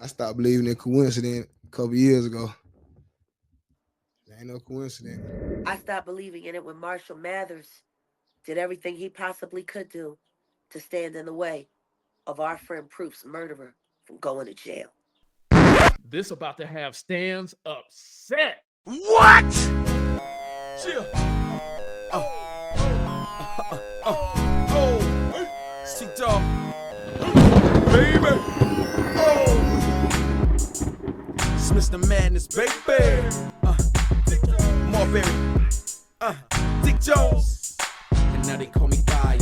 I stopped believing in coincidence a couple years ago. There ain't no coincidence. I stopped believing in it when Marshall Mathers did everything he possibly could do to stand in the way of our friend Proof's murderer from going to jail. This about to have Stans upset. What? Chill. Oh, Street Dog. Baby. Oh. It's Mr. Madness, baby. Marbury. Dick Jones. And now they call me Fire.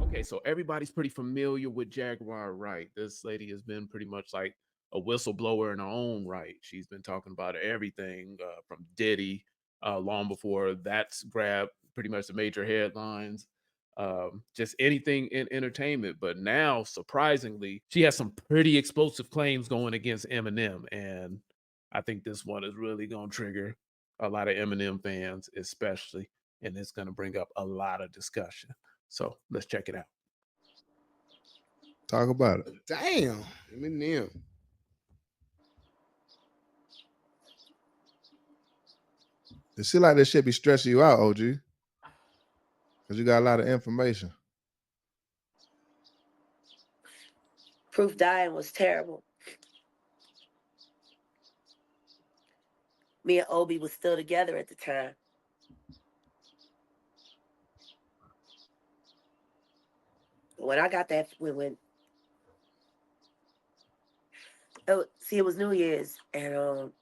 Okay, so everybody's pretty familiar with Jaguar Wright. This lady has been pretty much like a whistleblower in her own right. She's been talking about everything from Diddy long before that's grabbed pretty much the major headlines, just anything in entertainment. But now, surprisingly, she has some pretty explosive claims going against Eminem. And I think this one is really going to trigger a lot of Eminem fans, especially. And it's going to bring up a lot of discussion. So let's check it out. Talk about it. Damn. Eminem. It seems like this shit be stressing you out, OG. Because you got a lot of information. Proof dying was terrible. Me and Obi was still together at the time. When I got that, it was New Year's, and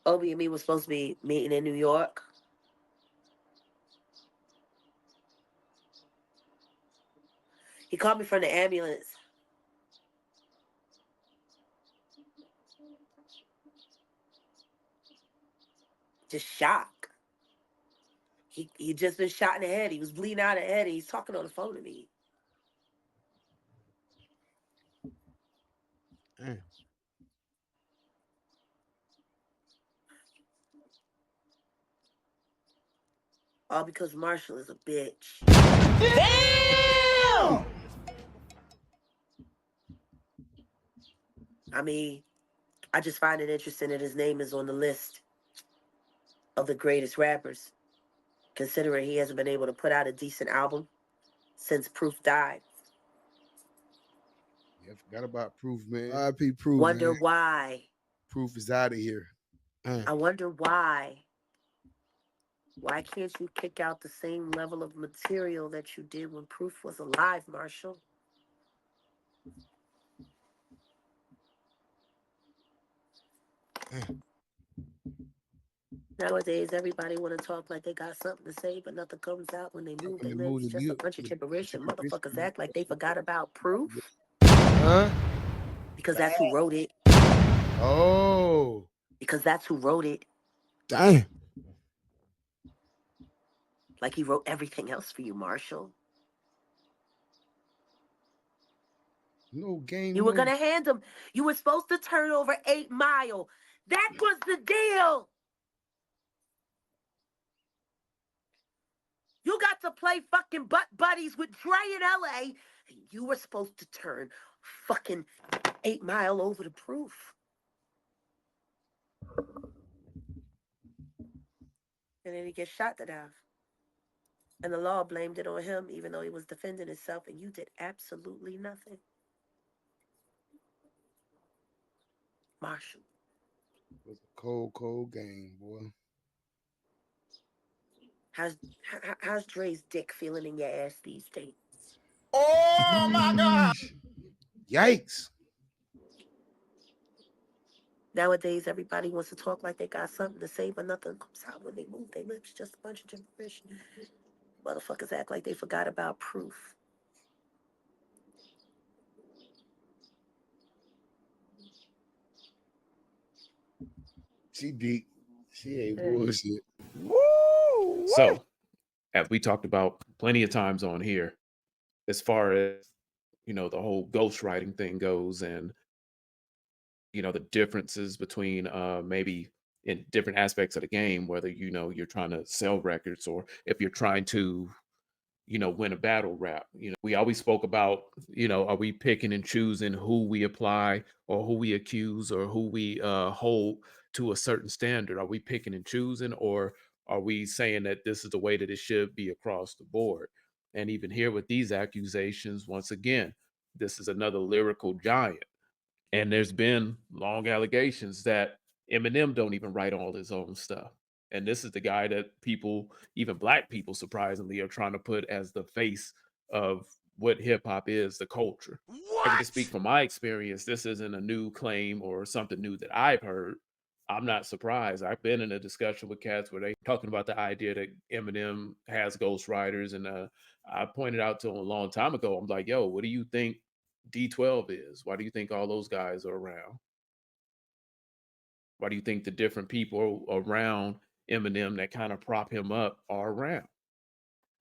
Obi and me was supposed to be meeting in New York. He called me from the ambulance. Just shock. He just been shot in the head. He was bleeding out of the head. And he's talking on the phone to me. Damn. All because Marshall is a bitch. Damn! I mean, I just find it interesting that his name is on the list of the greatest rappers, considering he hasn't been able to put out a decent album since Proof died. Yeah, I forgot about Proof, man. RIP Proof, Wonder man. why. Proof is out of here. I wonder why. Why can't you kick out the same level of material that you did when Proof was alive, Marshall? Nowadays, everybody want to talk like they got something to say, but nothing comes out when they move their lips. Just a bunch of gibberish, and motherfuckers act like they forgot about Proof. Huh? Because that's who wrote it. Oh. Because that's who wrote it. Damn. Like he wrote everything else for you, Marshall. No game. You were going to hand him. You were supposed to turn over 8 Mile. That was the deal. You got to play fucking butt buddies with Dre in LA. And you were supposed to turn fucking 8 Mile over to Proof. And then he gets shot to death. And the law blamed it on him, even though he was defending himself, and you did absolutely nothing. Marshall. It was a cold, cold game, boy. How's Dre's dick feeling in your ass these days? Oh my God! Yikes. Nowadays, everybody wants to talk like they got something to say, but nothing comes out when they move their lips. Just a bunch of gibberish. Motherfuckers act like they forgot about Proof. She deep. She ain't bullshit. Woo! So, as we talked about plenty of times on here, as far as, the whole ghostwriting thing goes, and, the differences between maybe in different aspects of the game, whether, you're trying to sell records, or if you're trying to, win a battle rap. We always spoke about, are we picking and choosing who we apply or who we accuse or who we hold to a certain standard? Are we picking and choosing, or are we saying that this is the way that it should be across the board? And even here with these accusations, once again, this is another lyrical giant. And there's been long allegations that Eminem don't even write all his own stuff. And this is the guy that people, even black people, surprisingly, are trying to put as the face of what hip hop is, the culture. I can just speak from my experience. This isn't a new claim or something new that I've heard. I'm not surprised. I've been in a discussion with cats where they talking about the idea that Eminem has ghostwriters, and I pointed out to him a long time ago. I'm like, yo, what do you think D12 is? Why do you think all those guys are around? Why do you think the different people around Eminem that kind of prop him up are around?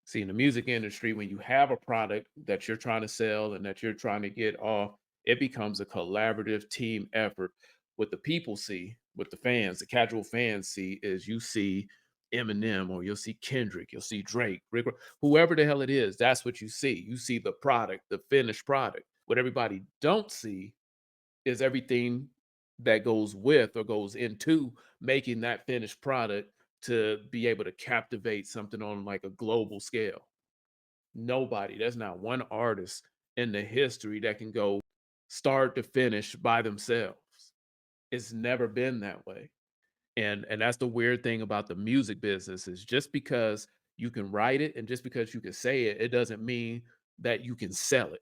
See, in the music industry, when you have a product that you're trying to sell and that you're trying to get off, it becomes a collaborative team effort. What the people see, what the fans, the casual fans see, is you see Eminem, or you'll see Kendrick, you'll see Drake, Rick, whoever the hell it is. That's what you see. You see the product, the finished product. What everybody don't see is everything that goes with or goes into making that finished product to be able to captivate something on like a global scale. There's not one artist in the history that can go start to finish by themselves. It's never been that way. And that's the weird thing about the music business, is just because you can write it and just because you can say it, it doesn't mean that you can sell it.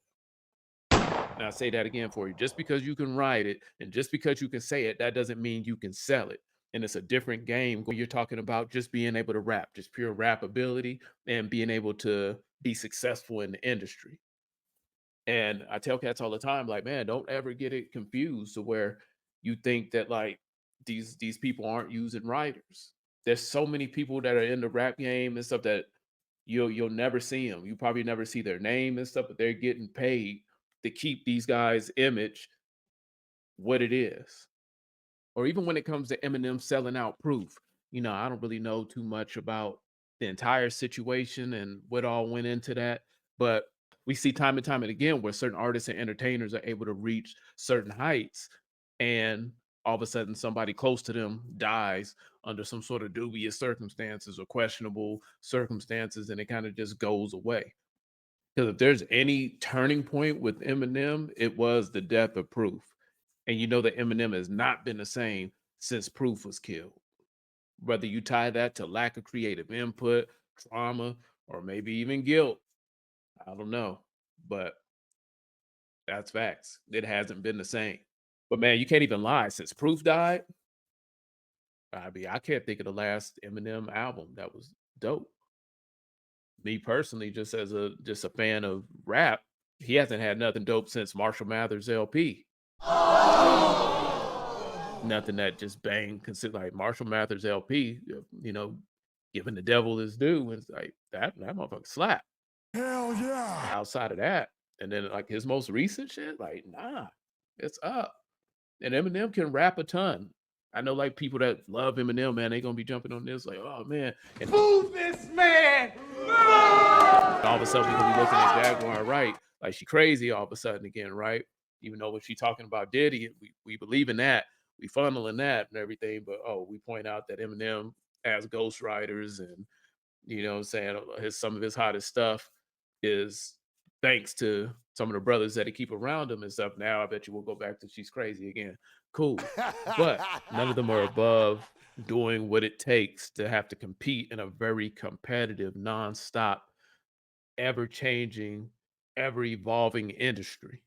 And I'll say that again for you. Just because you can write it and just because you can say it, that doesn't mean you can sell it. And it's a different game when you're talking about just being able to rap, just pure rap ability and being able to be successful in the industry. And I tell cats all the time, like, man, don't ever get it confused to where you think that like these people aren't using writers. There's so many people that are in the rap game and stuff that you'll never see them. You probably never see their name and stuff, but they're getting paid to keep these guys' image what it is. Or even when it comes to Eminem selling out Proof, I don't really know too much about the entire situation and what all went into that, but we see time and time and again where certain artists and entertainers are able to reach certain heights, and all of a sudden somebody close to them dies under some sort of dubious circumstances or questionable circumstances, and it kind of just goes away. Because if there's any turning point with Eminem, it was the death of Proof. And you know that Eminem has not been the same since Proof was killed. Whether you tie that to lack of creative input, trauma, or maybe even guilt, I don't know. But that's facts. It hasn't been the same. But man, you can't even lie. Since Proof died, I can't think of the last Eminem album that was dope. Me personally, just as a fan of rap, he hasn't had nothing dope since Marshall Mathers LP. Nothing that just bang, consider like Marshall Mathers LP, giving the devil his due. It's like that motherfucker slap. Hell yeah. Outside of that, and then like his most recent shit, like nah, it's up. And Eminem can rap a ton. I know like people that love Eminem, man, they gonna be jumping on this like, oh man, and Move this man. all of a sudden we're gonna be looking at Jaguar Wright like she crazy all of a sudden again, right? Even though when she talking about Diddy, we believe in that, we funneling that and everything, but we point out that Eminem has ghostwriters, and what I'm saying, some of his hottest stuff is thanks to some of the brothers that he keep around him and stuff. Now I bet you we'll go back to she's crazy again. Cool. But none of them are above doing what it takes to have to compete in a very competitive, nonstop, ever-changing, ever-evolving industry.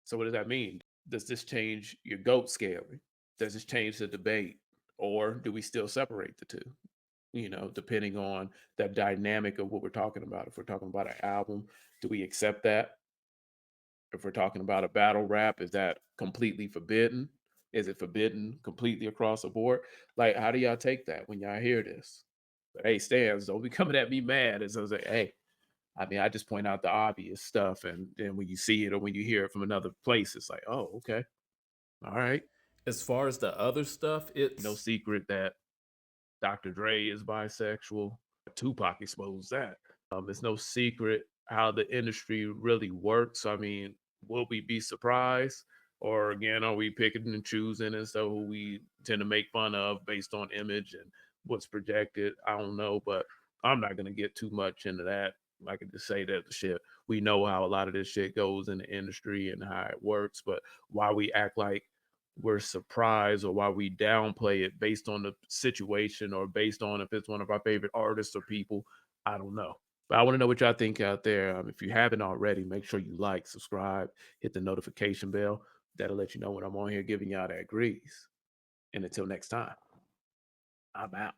So what does that mean? Does this change your GOAT scaling? Does this change the debate? Or do we still separate the two? Depending on that dynamic of what we're talking about. If we're talking about an album, do we accept that? If we're talking about a battle rap, is that completely forbidden? Is it forbidden completely across the board? Like, how do y'all take that when y'all hear this? But, hey, Stans, don't be coming at me mad. As I was like, hey, I just point out the obvious stuff, and then when you see it or when you hear it from another place, it's like, oh, okay, all right. As far as the other stuff, it's no secret that Dr. Dre is bisexual. Tupac exposed that. It's no secret how the industry really works. I mean, will we be surprised? Or again, are we picking and choosing and so who we tend to make fun of based on image and what's projected? I don't know, but I'm not gonna get too much into that. I can just say that the shit we know how a lot of this shit goes in the industry and how it works, but why we act like we're surprised or why we downplay it based on the situation or based on if it's one of our favorite artists or people, I don't know. But I want to know what y'all think out there. If you haven't already, make sure you like, subscribe, hit the notification bell. That'll let you know when I'm on here giving y'all that grease. And until next time, I'm out.